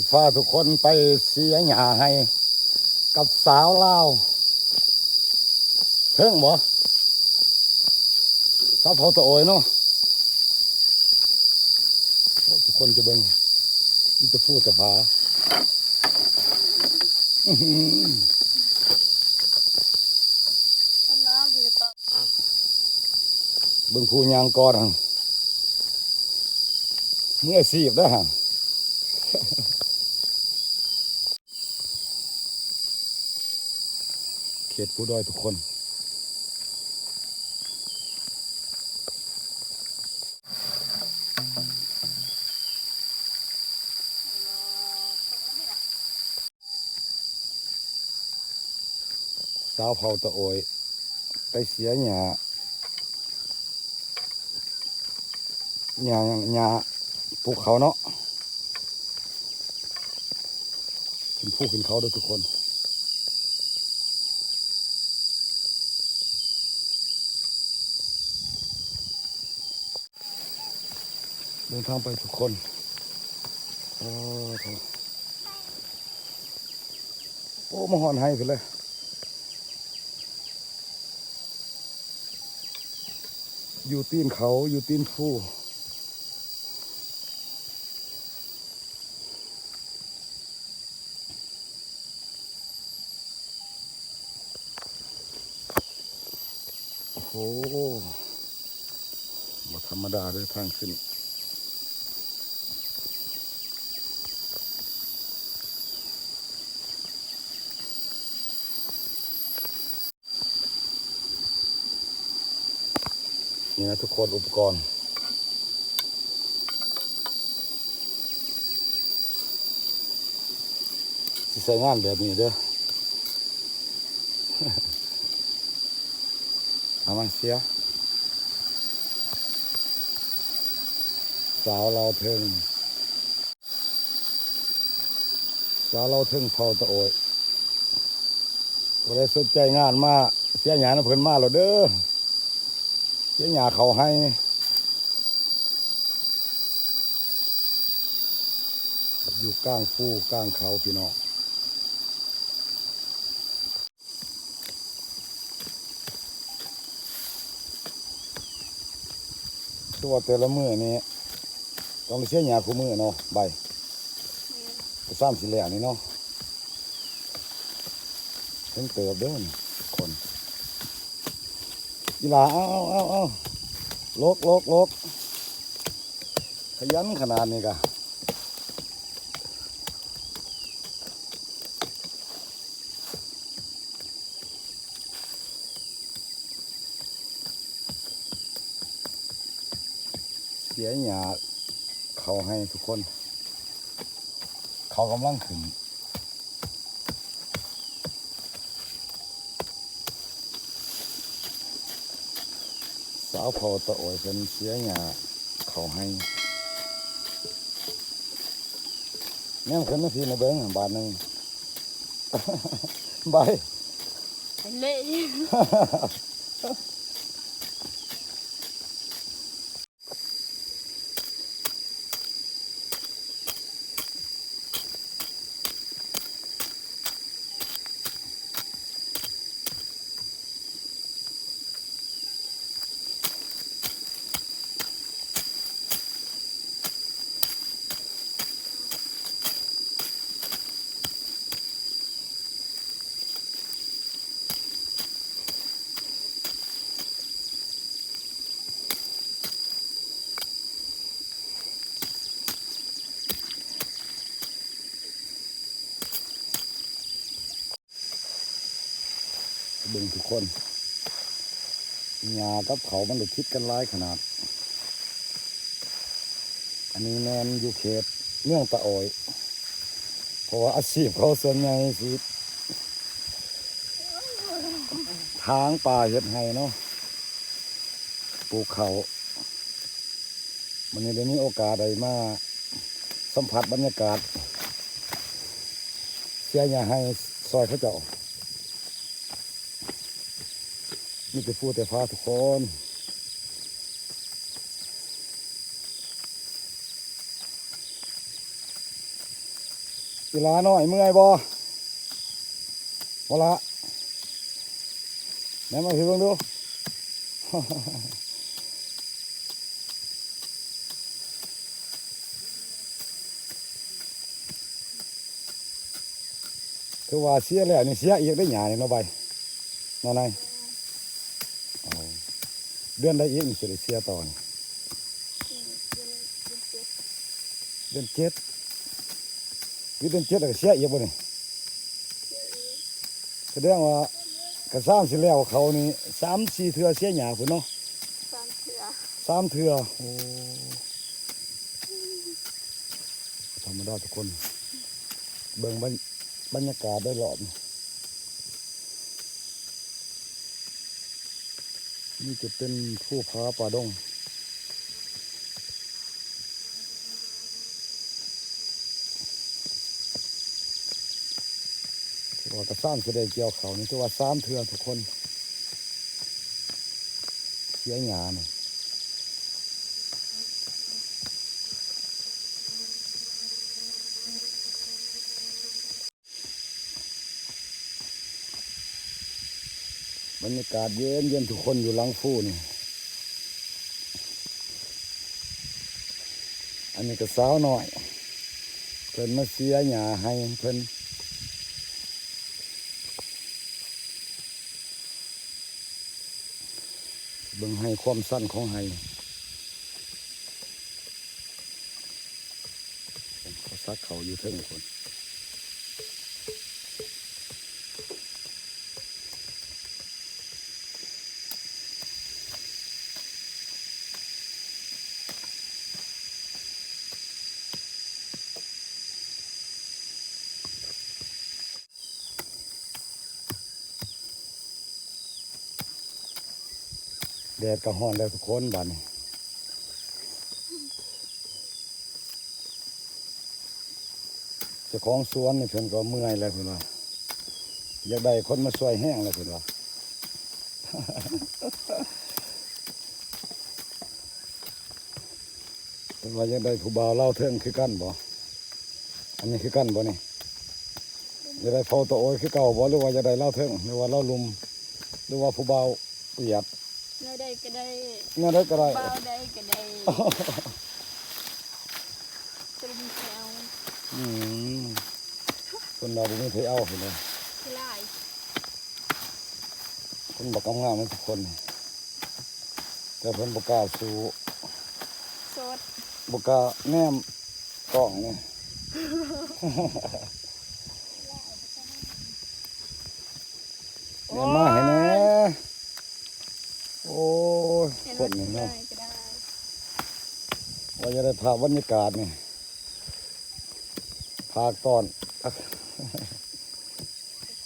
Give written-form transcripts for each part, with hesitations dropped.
พาทุกคนไปเสียหญ้าให้กับสาวลาวเพิ่งบ่สาวเผาตะโอยเนาะทุกคนจะเบิ่งมันจะพูดกับผาเบิ่งผู้ยางก่อนเมื่อสีบได้ฮะเขตผู้ดอยทุกคนสาวเผาตะโอยไปเสียหญ้าปลูกเขาเนาะขึ้นภูขึ้นเขาด้วยทุกคนเดินทางไปทุกคนโอ้มาหอนให้ไปเลยอยู่ตีนเขาอยู่ตีนภูโอ้โหบ่ธรรมดาเลยทางขึ้นนี่นะทุกคนอุปกรณ์ที่ใช้งานแบบนี้เด้อ ทำมาเสียสาวเราเทิงเผาตะโอยก็ได้สนใจงานมาเสียหญ้าน้ำเพิ่นมาแล้วเด้อเสียหญ้าเขาให้อยู่กลางภูกลางเขาพี่น้องตัวแต่ละมือนี้ต้องเสียหญ้าคู่มือเนาะใบซ้ำสิแหล่นี่เนาะเพิ่งเติบเด้อคนกีฬาเอาลกขยันขนาดนี้กะเสียหญ้าเขาให้ทุกคนเขากำลังขึ้นสาวเผาตะโอยเป็นเสียหญ้าเขาให้แม่ขึ้นมาพี่มาเบิ้งบาทหนึ่ง ใบเละเบิ่งทุกคนหญ้ากับเขามันได้คิดกันหลายขนาดอันนี้แมนอยู่เขตเมืองตะโอยเพราะว่าอาชีพเขาส่วนใหญ่สิทางป่าเฮ็ดให้เนาะปลูกเขามันนี้ได้มีโอกาสได้มาสัมผัสบรรยากาศเสียหญ้าให้ซอยเขาเจ้านี่จะพูดแต่พาทุกคน เวลาน้อยเมื่อยบ่ละแม่มาถือเบิ่งดู คือว่าเสียแล้วนี่เสียอีกได้หยานี่เนาะใบเนาะนายเอาเดือนใดอีกนี่สิได้เสียต่อนี่เดือนเจ็ดหรือเดือนเจ็ดแล้วก็เสียอีกบ่นี่แสดงว่ากระซ้ำสิแล้วเขานี่3-4 เทื่อเสียหยาพุ่นเนาะ 3 เทื่อ 3 เทื่อโอ้ธรรมดาทุกคนเบิ่งบรรยากาศได้รอบนี่จะเป็นภูผาป่าดงถือว่ากระซ้ำแสดงเกี่ยวเขานี่ถือว่า3 เทื่อทุกคนเสียหยาเนี่ยบรรยากาศเย็นเย็นทุกคนอยู่หลังฟูนี่อันนี้ก็สาวหน่อยเพิ่นมาเสียหยาให้เพิ่นเบิ่งให้ความสั้นของให้เขาซักเขาอยู่เทิงคนแดดก็ร้อนแล้วทุกคนบัดนี้เจ้าของสวนนี่เพิ่นก็เมื่อยแล้วเพิ่นว่าอยากได้คนมาช่วยแห้งแล้วเพิ่นว่า เพิ่นว่าอยากได้ผู้บ่าวเล่าวเทิงคือกันบ่อันนี้คือกันบ่นี่อยากได้เผาตะโอยคือเก่าบ่หรือว่าอยากได้เล่าวเทิงหรือว่าเล่าวลุมหรือว่าผู้บ่าวเปียด แนวใดก็ได้ เนี่ยได้ก็ได้ เบาได้ก็ได้ตรึมแถว อืมคนเราบ่มีไผเอาเพิ่นว่า หลาย คนบ่กำงามๆทุกคนแต่เพิ่นบ่กล้าสู้ สด บ่กล้าแนมกล้องนี่ แม่มาให้แหน่โอ้ย เห็น ค ว่าน นี่ ได้ เนาะ ก็ได้ ว่าจะได้ภาพบรรยากาศนี่ภาคตอน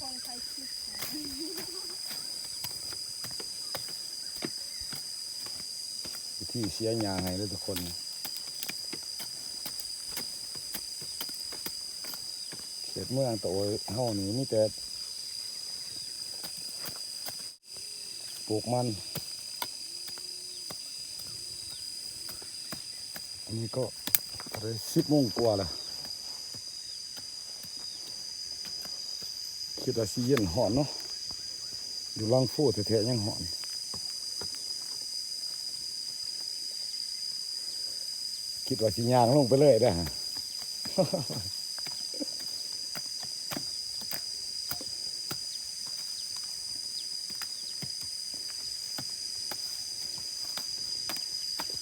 คงใครคิด ที่เสียหยาให้เลยทุกคนเขตเมืองตะโอยเฮานี่มีแต่ปลูกมันอันนี้ก็อะไร10 โมงกว่าแล้วคิดว่าสิเย็นหอนเนาะอยู่ลังฟูแท้ๆยังหอนคิดว่าสิย่างลงไปเลยได้อฮะ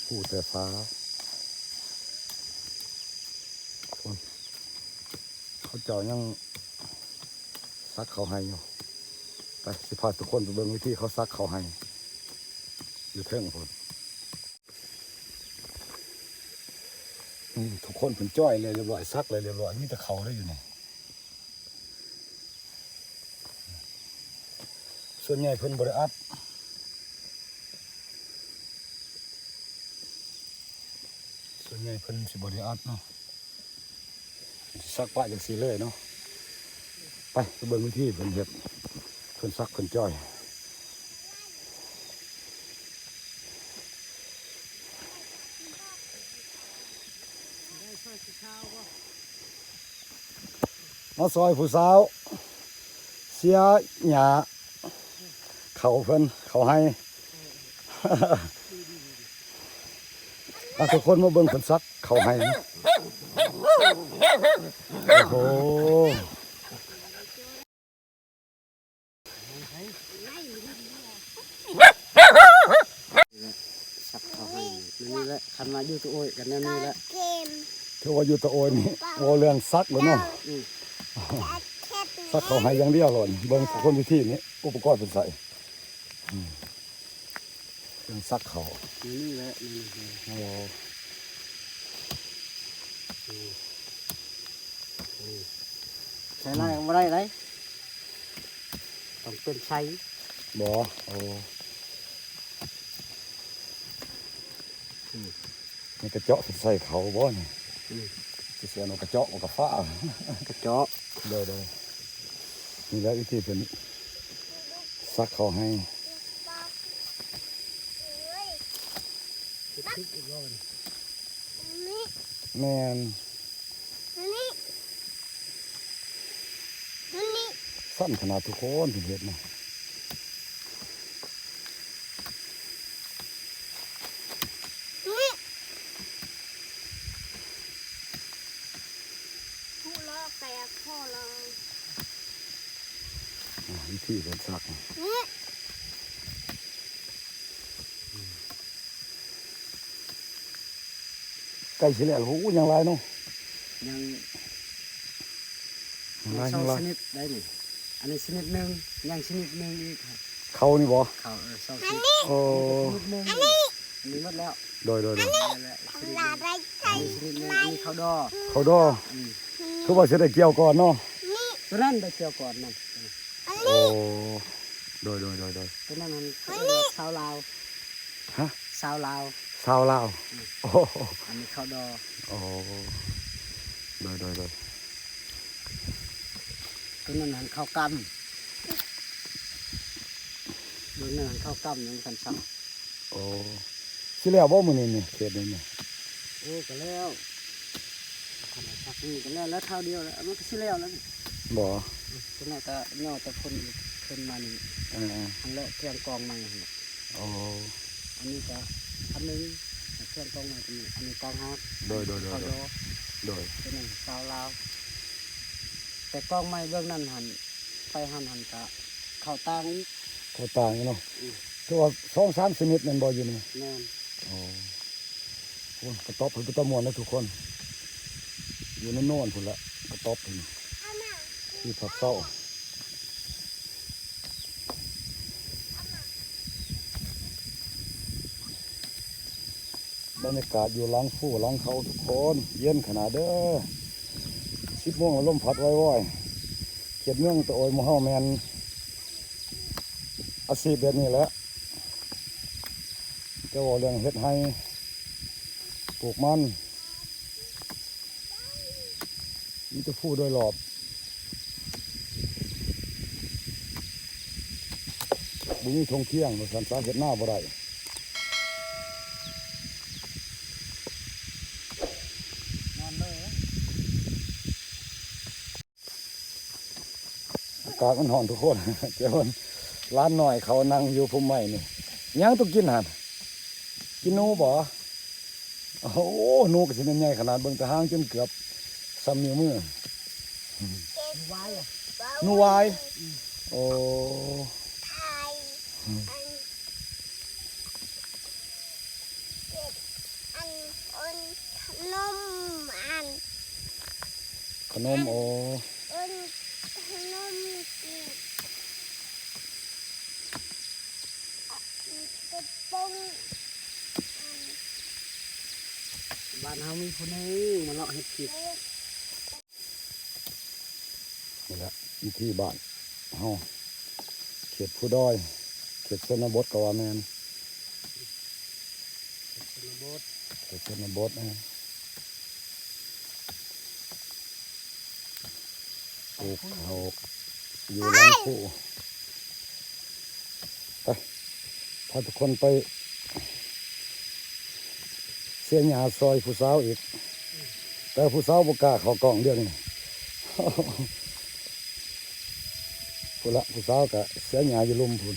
ผู้แต่ฟ้าโอ้ยเขาเจ้ายังซักเขาให้อยู่ไปสิพาทุกคนไปเบิ่งวิธีเขาซักเขาให้อยู่เทิงพุ่นทุกคนเป็นจ้อยเลยเรียบร้อยซักเลยเรียบร้อยมีแต่เขาได้อยู่นี่ส่วนใหญ่เพิ่นบ่ได้อัดส่วนใหญ่เพิ่นสิบ่ได้อัดเนาะสิซักปะจังซี่เลยเนาะไปเบิ่งวิธีเพิ่นเฮ็ดเพิ่นซักเพิ่นจ้อย มาซอยผู้สาวเสียหยาเขาเพิ่นเขาให้ ทุกคนมาเบิ่งเพิ่นซักเขาให้นะโอ้โหสักเขาให้นี่แหละคันมาอยู่ตัวโอ้ยกันแน่นี่แหละ ถือว่าอยู่ตะโอยนี่โอเรื่องซักแล้วเนาะซักเขาให้อย่างเดียวหล่นเบิ่งคนวิธีนี้อุปกรณ์เป็นใส่เรื่องซักเขา นี่แหละนี่ โอ้ ใช้ไรไม่ได้ไรต้องเป็นใช้ บ่โอ้นี่กระเจาะใส่เขาบ่นี่สิเสียนกระเจาะกระฟ้าก ระเจาะ เด้อนี่แหละวิธีเพิ่นซักเขาให้แม่นสั้นขนาดทุกคนถึงเฮ็ดนะ ผู้ลอกแตกพ่อเลย วิธีเพิ่นซักนะใกล้สิแล้วโอ้โหยังหลายเนาะ ยัง ยังหลาย ส ยั อง งหลา ช ย นิดได้นี่อันนี้ชนิดหนึ่งยังชนิดหนึ่งอีก เขานี่บ่ เขาสองชนิด โอ้ ชนิดหนึ่งอันนี้หมดแล้ว โดย นี่แหละชนิดหนึ่งอันนี้ชนิดหนึ่งอันนี้ข้าวดอ เขาดอคือว่าสิได้เกี่ยวก่อนเนาะ ตัวนั้นไปเกี่ยวก่อนนั่น โอ้โดย ตัวนั้นมันชาวลาว ฮะ ชาวลาว ชาวลาวโอ้ อันนี้ข้าวดอ โอ้โดย ตัวนั้นหันข้าวกำตัวนั้นหันข้าวกำยังกันซ้ำ โอ้สิแล้วบ่มื้อนี้นี่เขตนี้นี่ โอ้ก็แล้วขนาดสักนี่ก็แล้วเท่าเดียวแล้วมันก็สิแล้วแล้วนี่ บ่ ตัวนั้นก็ย่อแต่คนอีกคนมานี่ เออ อันละเครื่องกรองใหม่หั่น โอ้ อันนี้ก็อันหนึงเครื่องกรองใหม่ตัวนี้อันนี้กรองฮัก โดย ข้าวดอ โดย ตัวนั้นชาวลาวแต่กรองใหม่เบื้องนั้นหันไปหันก็เข้าตังอีก เขาต่างอยู่เนาะคือว่า2-3ชนิดแม่นบ่อยู่นี่ แม่น โอ้โหกระต๊อบเพิ่นเป็นตะม่วนนะทุกคน อยู่ในโน่นพุ่นละกระต๊อบเพิ่นที่ผักเศร้าบรรยากาศอยู่หลังผู้หลังเขาทุกคนเย็นขนาดเด้อ10 โมงแล้วลมพัดไว้ๆเขตเมืองตะโอยหมู่เฮาแม่นอาชีพแบบนี้แหละจะว่าเรื่องเฮ็ดให้ปลูกมันมีแต่ผู้โดยรอบบุมีทงเที่ยงมาสันสาเฮ็ดหน้าบ่ได้ นอนเลยนะ อากาศมันร้อนทุกคน เจ้าคนร้านหน่อยเขานั่งอยู่พุ่มไม้นี่ยังต้องกินหั่นกินหนูบ่โอ้โหหนูก็สิเป็นใหญ่ขนาดเบิ่งแต่หางจนเกือบซ้ำนิ้วมือ ไว้อะ หนูวายโอ้ ขนมโอ้บ้านเฮามีผู้หนึงมาเลาะเฮ็ดกิจ นี่แหละวิธีบ้านเฮาเขตผู้ดอยเขตชนบทก็ว่าแม่น ชนบท เขตชนบทนะปลูกเขาอยู่หลังผู้ไปพาทุกคนไปเสียหญ้าซอยผู้สาวอีก แต่ผู้สาวบ่กล้าเข้ากล่องเดียวนี่ พุ่นละผู้สาวก็เสียหญ้าอยู่ลุมพุ่น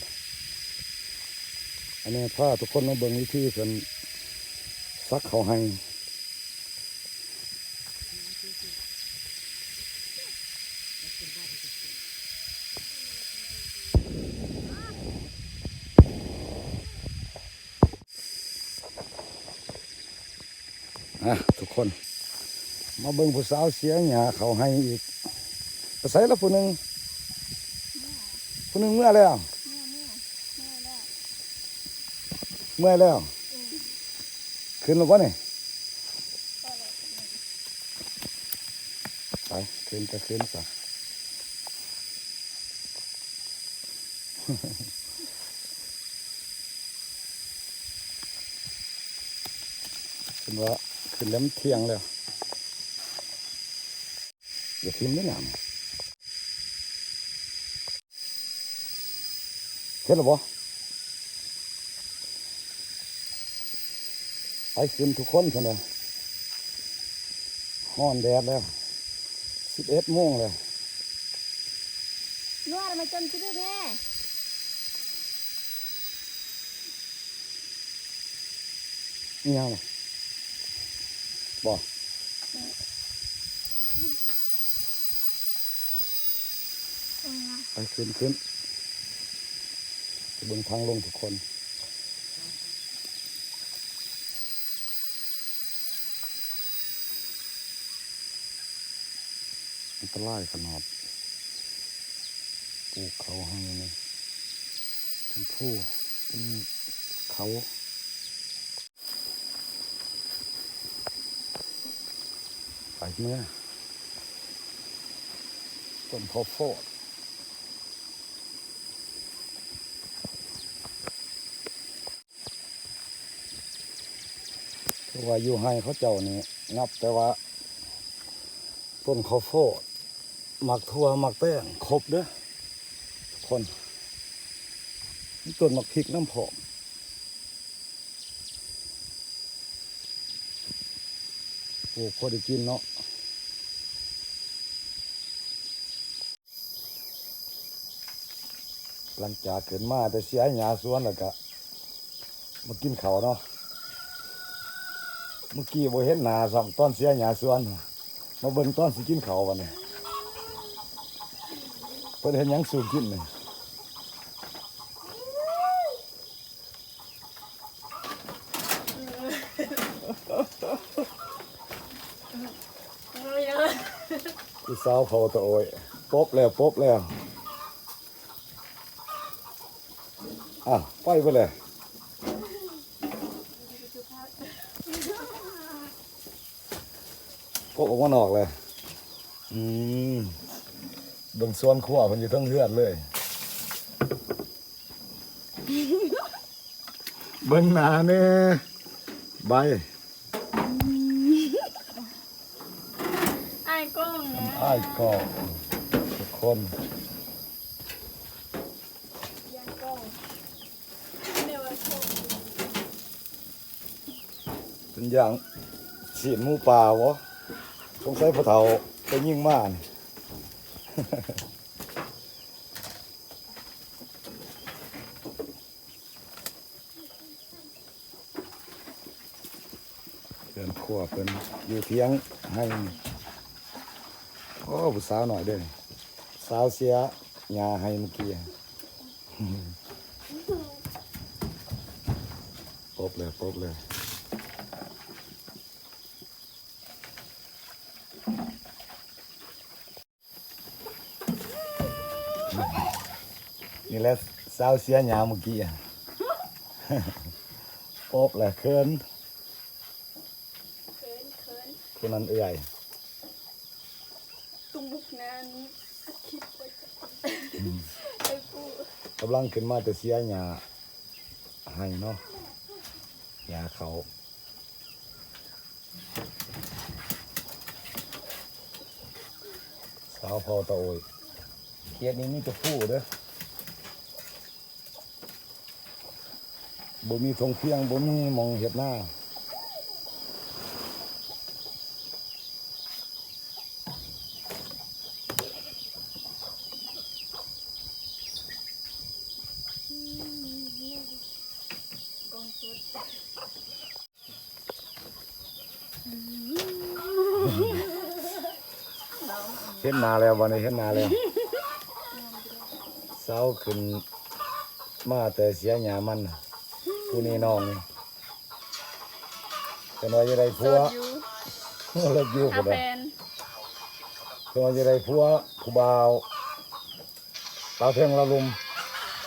อันนี้พาทุกคนมาเบิ่งวิธีเพิ่นซักเขาให้ทุกคนมาเบิ่งผู้สาวเสียหญ้าเขาให้อีกไปใส่ละผู้หนึงเมื่อแล้ว เมื่อยแล้วขึ้นแล้วปะเนี่ยไปขึ้นก็ขึ้นซะ ขึ้นว่าขึ้นแล้วมันเที่ยงแล้วอย่าทิ้งไม่หนามเห็นหรือเปล่าไปขึ้นทุกคนใช่ไหมฮ้อนแดดแล้ว11 โมงเลย นวดมาจนคิดด้วยแม่ นี่ยังเลยบ่ไปขึ้นไปเบิ่งทางลงทุกคนอันตรายขนาดปลูกเขาให้นี่เป็นผู้เป็นเขาไปเมื่อต้นข้าวโพดคือว่าอยู่ให้เขาเจ้านี่นับแต่ว่าต้นข้าวโพดหมักทั่วหมักแป้งครบเด้อทุกคนนี่ต้นหมักพริกน้ำผอมปลูกพอได้กินเนาะหลังจากเกิดมาแต่เสียหญ้าสวนแล้วก็มากินข้าวเนาะเมื่อกี้บ่เห็นหน้าซ้ำตอนเสียหญ้าสวนมาเบิ่งตอนสิกินข้าววันนี้เพิ่นเห็นหยังสูบกินนี่ผู้สาวเขาตะโอยปบแล้วไปไปเลยปบออกมานอกเลยเบิ่งสวนครัวเพิ่นอยู่เทั้งเฮือนเลยเบิ่งหน้าแน่ใบ ไอ้กุ้งนะ อ้ายก็ทุกคน ยังกุ้งเดี๋ยวชม เป็นอย่างฉีดหมูป่าวะสงสัยพระเฒ่าไปยิ่งมากเดินขวบเป็นอยู่เทียงให้โอ้ผู้สาวหน่อยเด้อสาวเสียหญ้าให้เมื่อกี้ปบเลยนี่แหละสาวเสียหญ้าเมื่อกี้ปบเลยเขินคนนั้นเอื่อย ตุ้มบุกนั้นคิดไปไอ้ปู กำลังขึ้นมาแต่เสียหญ้าให้เนาะหญ้าเขาสาวพอตะโอยเขียดนี้มีแต่ผู้เด้อบ่มีทงเพียงบ่มีหมองเห็ดหน้า เห็นหนาแล้ววันนี้เห็นหนาแล้วเศร้าขึ้นมาแต่เสียหยามันผู้นี้น้องนี่เป็นว่าจะได้ โส ผัว ดอยู่ เลิกอยู่ อา ก็ แฟ ได้ น เป็นว่าจะได้ผัวผู้บ่าวเราเทิงเราลุม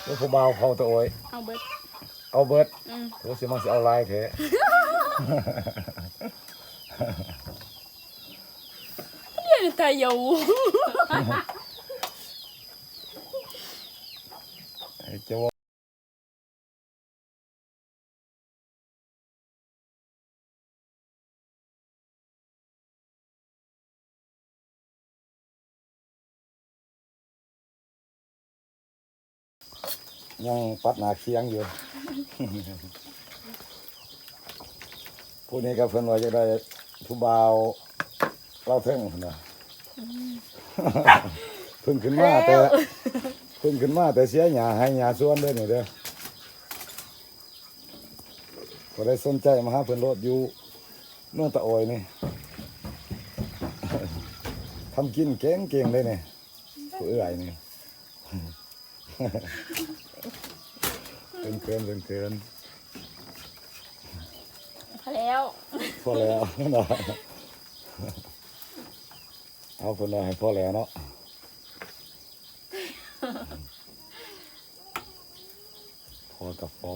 หรือผู้บ่าวเขาตัวโอย เอาเบิด เอาเบิด อืม โอ้สิมันสิเอาลายเถอะ เดี๋ยวตายอยู่ จะว่ายังปัดหนาเคียงอยู่ ผู้นี้ก็เพิ่นว่าจะได้ผู้บ่าวเราเทิงพุ่นน่ะ เพิ่งขึ้นมาแต่เพิ่งขึ้นมาแต่เสียหญ้าให้หญ้าสวนเด้อนี่เด้อก็ได้สนใจมาหาเพิ่นโลดอยู่เมืองตะโอยนี่ ทำกินเก่งๆเลยนี่ผู้เอื้อยนี่ เกินพอแล้ว พอแล้ว เนาะเอาเพิ่นว่าให้พอแล้วเนาะพอกับพอ